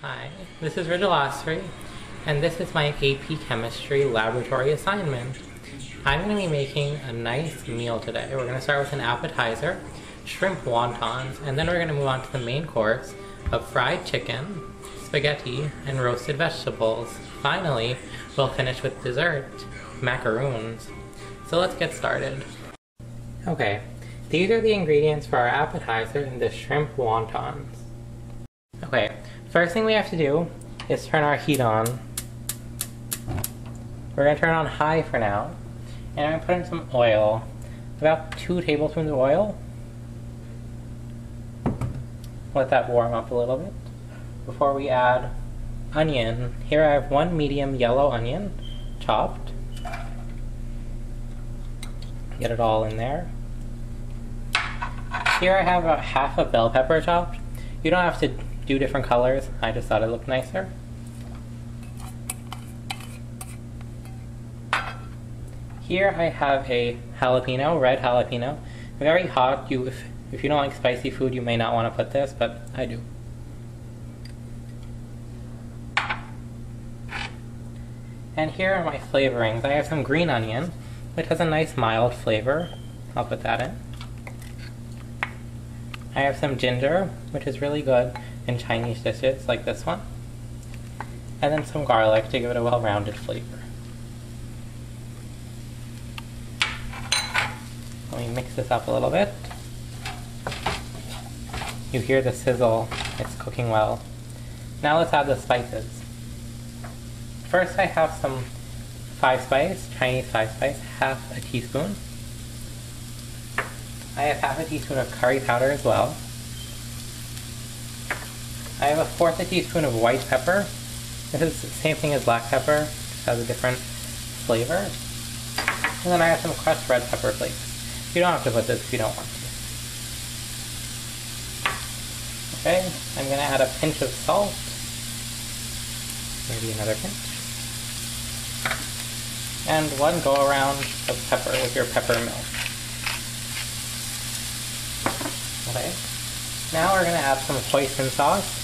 Hi, this is Rijul Asri, and this is my AP Chemistry laboratory assignment. I'm going to be making a nice meal today. We're going to start with an appetizer, shrimp wontons, and then we're going to move on to the main course of fried chicken, spaghetti, and roasted vegetables. Finally, we'll finish with dessert, macaroons. So let's get started. Okay, these are the ingredients for our appetizer and the shrimp wontons. Okay, first thing we have to do is turn our heat on. We're going to turn it on high for now. And I'm going to put in some oil. About 2 tablespoons of oil. Let that warm up a little bit before we add onion. Here I have 1 medium yellow onion, chopped. Get it all in there. Here I have about half a bell pepper chopped. You don't have to do different colors. I just thought it looked nicer. Here I have a jalapeno, red jalapeno. Very hot. If you don't like spicy food, you may not want to put this, but I do. And here are my flavorings. I have some green onion, which has a nice mild flavor. I'll put that in. I have some ginger, which is really good in Chinese dishes like this one. And then some garlic to give it a well-rounded flavor. Let me mix this up a little bit. You hear the sizzle, it's cooking well. Now let's add the spices. First I have some 5-spice, Chinese 5-spice, half a teaspoon. I have half a teaspoon of curry powder as well. I have 1/4 teaspoon of white pepper. This is the same thing as black pepper, just has a different flavor. And then I have some crushed red pepper flakes. You don't have to put this if you don't want to. Okay, I'm going to add a pinch of salt. Maybe another pinch. And 1 go-around of pepper with your pepper milk. Okay, now we're going to add some hoisin sauce.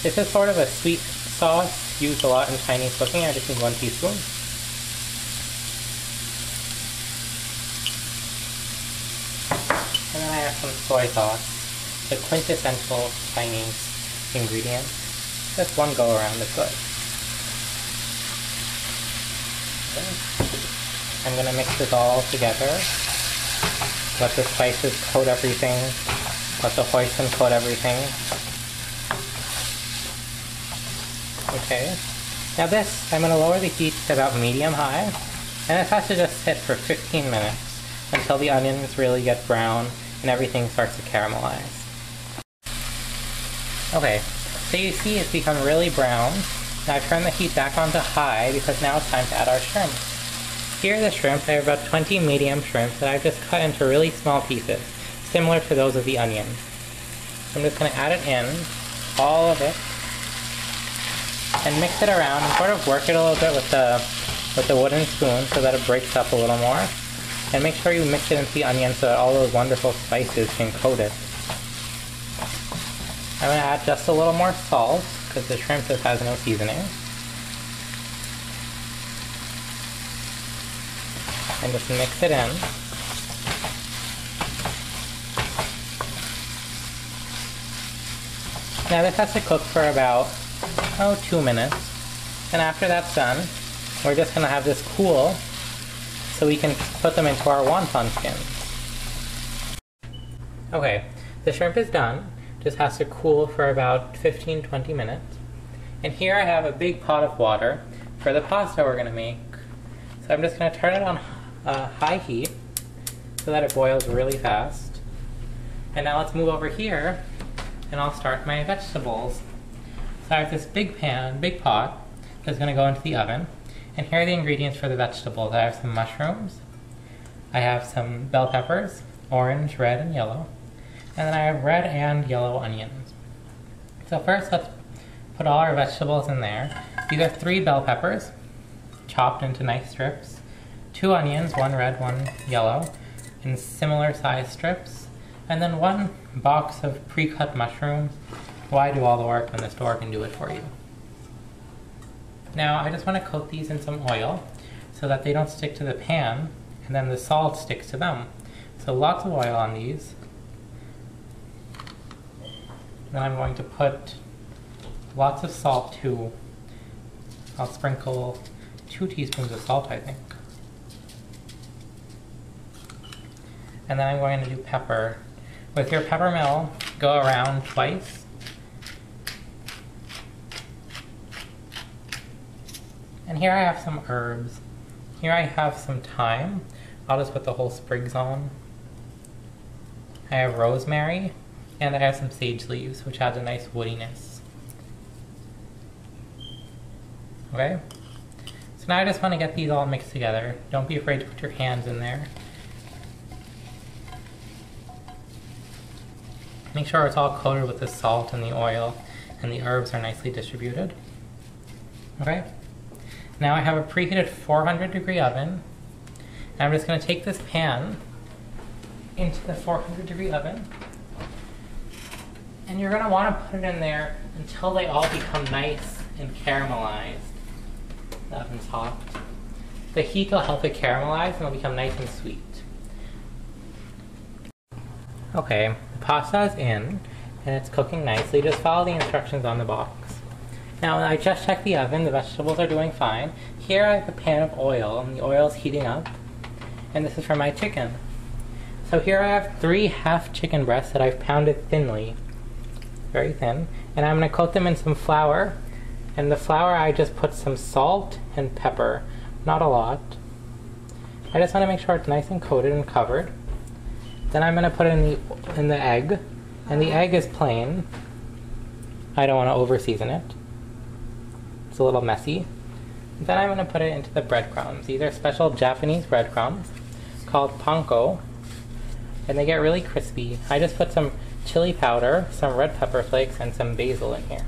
This is sort of a sweet sauce used a lot in Chinese cooking. I just need 1 teaspoon. And then I have some soy sauce, the quintessential Chinese ingredient. Just 1 go-around is good. Okay. I'm going to mix this all together. Let the spices coat everything. Let the hoisin coat everything. Okay. Now this, I'm going to lower the heat to about medium-high. And this has to just sit for 15 minutes until the onions really get brown and everything starts to caramelize. Okay, so you see it's become really brown. Now I've turned the heat back on to high because now it's time to add our shrimp. Here are the shrimp. I have about 20 medium shrimp that I've just cut into really small pieces, similar to those of the onion. So I'm just going to add it in, all of it, and mix it around and sort of work it a little bit with the wooden spoon so that it breaks up a little more. And make sure you mix it into the onion so that all those wonderful spices can coat it. I'm going to add just a little more salt because the shrimp just has no seasoning. And just mix it in. Now this has to cook for about 2 minutes. And after that's done, we're just going to have this cool so we can put them into our wonton skins. Okay, the shrimp is done. Just has to cool for about 15-20 minutes. And here I have a big pot of water for the pasta we're going to make. So I'm just going to turn it on high heat so that it boils really fast. And now let's move over here and I'll start my vegetables. So I have this big pot that's going to go into the oven. And here are the ingredients for the vegetables. I have some mushrooms, I have some bell peppers, orange, red, and yellow, and then I have red and yellow onions. So first let's put all our vegetables in there. These are 3 bell peppers, chopped into nice strips, 2 onions, 1 red, 1 yellow, in similar size strips, and then 1 box of pre-cut mushrooms. Why do all the work when the store can do it for you? Now I just want to coat these in some oil so that they don't stick to the pan and then the salt sticks to them. So lots of oil on these. Then I'm going to put lots of salt too. I'll sprinkle 2 teaspoons of salt, I think. And then I'm going to do pepper. With your pepper mill, go around twice. And here I have some herbs. Here I have some thyme. I'll just put the whole sprigs on. I have rosemary, and I have some sage leaves, which adds a nice woodiness. Okay? So now I just want to get these all mixed together. Don't be afraid to put your hands in there. Make sure it's all coated with the salt and the oil, and the herbs are nicely distributed. Okay? Now I have a preheated 400-degree oven. And I'm just going to take this pan into the 400-degree oven. And you're going to want to put it in there until they all become nice and caramelized. The oven's hot. The heat will help it caramelize and it'll become nice and sweet. Okay, the pasta is in and it's cooking nicely. Just follow the instructions on the box. Now I just checked the oven, the vegetables are doing fine. Here I have a pan of oil and the oil is heating up. And this is for my chicken. So here I have 3 half chicken breasts that I've pounded thinly. Very thin. And I'm going to coat them in some flour. And the flour I just put some salt and pepper. Not a lot. I just want to make sure it's nice and coated and covered. Then I'm going to put it in the egg. And the egg is plain. I don't want to over season it. It's a little messy. Then I'm going to put it into the breadcrumbs. These are special Japanese breadcrumbs called panko. And they get really crispy. I just put some chili powder, some red pepper flakes, and some basil in here.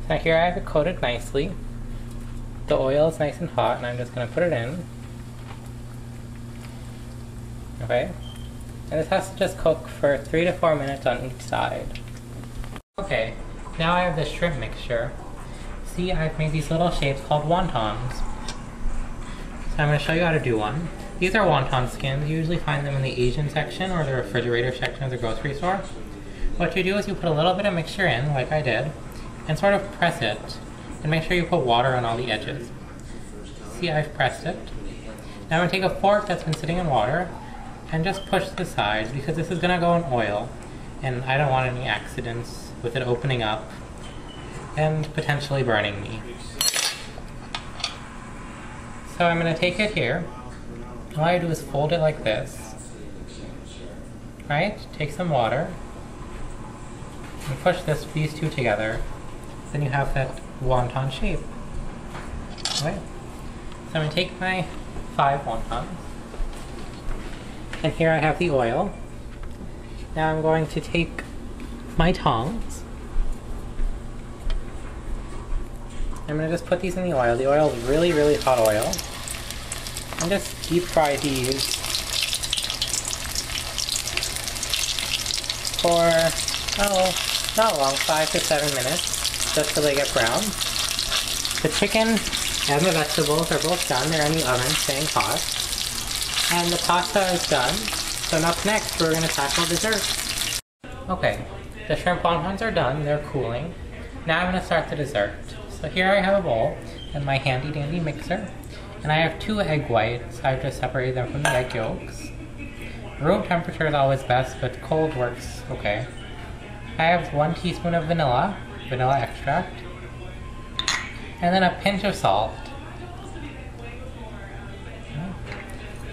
So here I have it coated nicely. The oil is nice and hot, and I'm just going to put it in. Okay? And this has to just cook for 3 to 4 minutes on each side. Okay, now I have the shrimp mixture. See, I've made these little shapes called wontons. So I'm going to show you how to do one. These are wonton skins. You usually find them in the Asian section or the refrigerator section of the grocery store. What you do is you put a little bit of mixture in, like I did, and sort of press it. And make sure you put water on all the edges. See, I've pressed it. Now I'm going to take a fork that's been sitting in water and just push the sides because this is going to go in oil. And I don't want any accidents with it opening up and potentially burning me. So I'm going to take it here. All I do is fold it like this. Right? Take some water and push these two together. Then you have that wonton shape. Okay. So I'm going to take my 5 wontons. And here I have the oil. Now I'm going to take my tongs. I'm going to just put these in the oil. The oil is really, really hot oil. And just deep fry these for, not long, 5 to 7 minutes, just so they get brown. The chicken and the vegetables are both done. They're in the oven, staying hot. And the pasta is done. So up next, we're going to tackle dessert. Okay, the shrimp wontons are done. They're cooling. Now I'm going to start the dessert. So here I have a bowl and my handy dandy mixer. And I have 2 egg whites. I've just separated them from the egg yolks. Room temperature is always best, but cold works okay. I have 1 teaspoon of vanilla extract, and then a pinch of salt.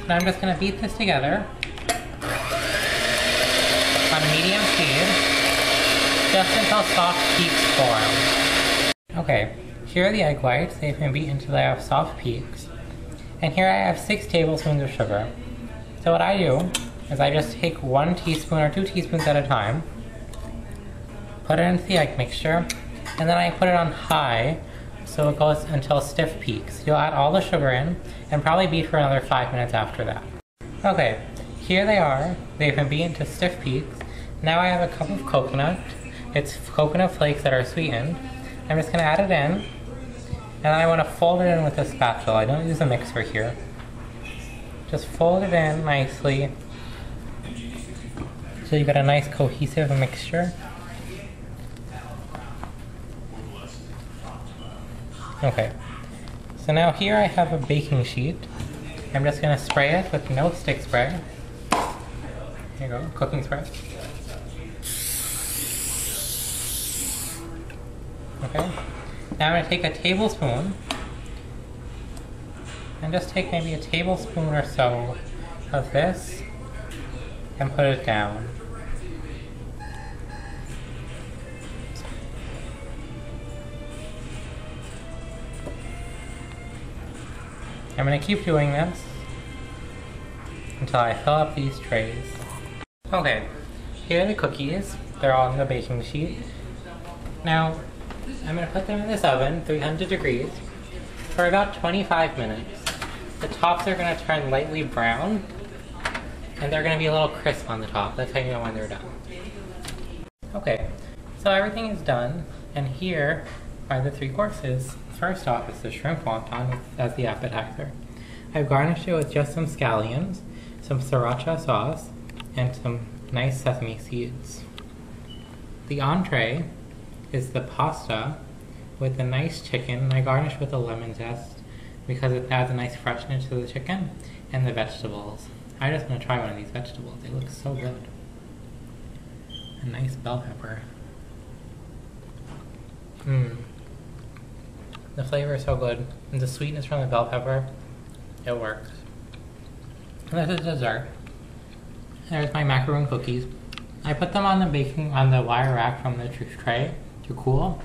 So I'm just going to beat this together on medium speed, just until soft peaks form. Okay, here are the egg whites. They've been beaten until they have soft peaks. And here I have 6 tablespoons of sugar. So what I do is I just take 1 teaspoon or 2 teaspoons at a time, put it into the egg mixture, and then I put it on high so it goes until stiff peaks. You'll add all the sugar in and probably beat for another 5 minutes after that. Okay, here they are. They've been beaten to stiff peaks. Now I have a cup of coconut. It's coconut flakes that are sweetened. I'm just going to add it in, and I want to fold it in with a spatula. I don't use a mixer here. Just fold it in nicely so you get a nice cohesive mixture. Okay, so now here I have a baking sheet. I'm just going to spray it with no stick spray. Here you go, cooking spray. Okay, now I'm going to take a tablespoon and just take maybe a tablespoon or so of this and put it down. I'm going to keep doing this until I fill up these trays. Okay, here are the cookies. They're all on the baking sheet. Now, I'm going to put them in this oven, 300 degrees, for about 25 minutes. The tops are going to turn lightly brown, and they're going to be a little crisp on the top. That's how you know when they're done. Okay, so everything is done, and here are the 3 courses. First off is the shrimp wonton as the appetizer. I've garnished it with just some scallions, some sriracha sauce, and some nice sesame seeds. The entree is the pasta with the nice chicken. I garnished with a lemon zest because it adds a nice freshness to the chicken, and the vegetables. I just want to try one of these vegetables. They look so good. A nice bell pepper. The flavor is so good, and the sweetness from the bell pepper, it works. And this is dessert. There's my macaroon cookies. I put them on the wire rack from the tray to cool,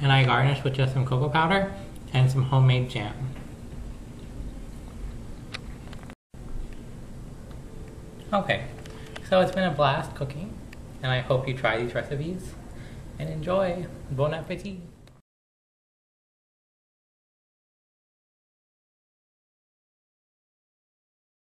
and I garnished with just some cocoa powder and some homemade jam. Okay, so it's been a blast cooking, and I hope you try these recipes and enjoy. Bon appetit!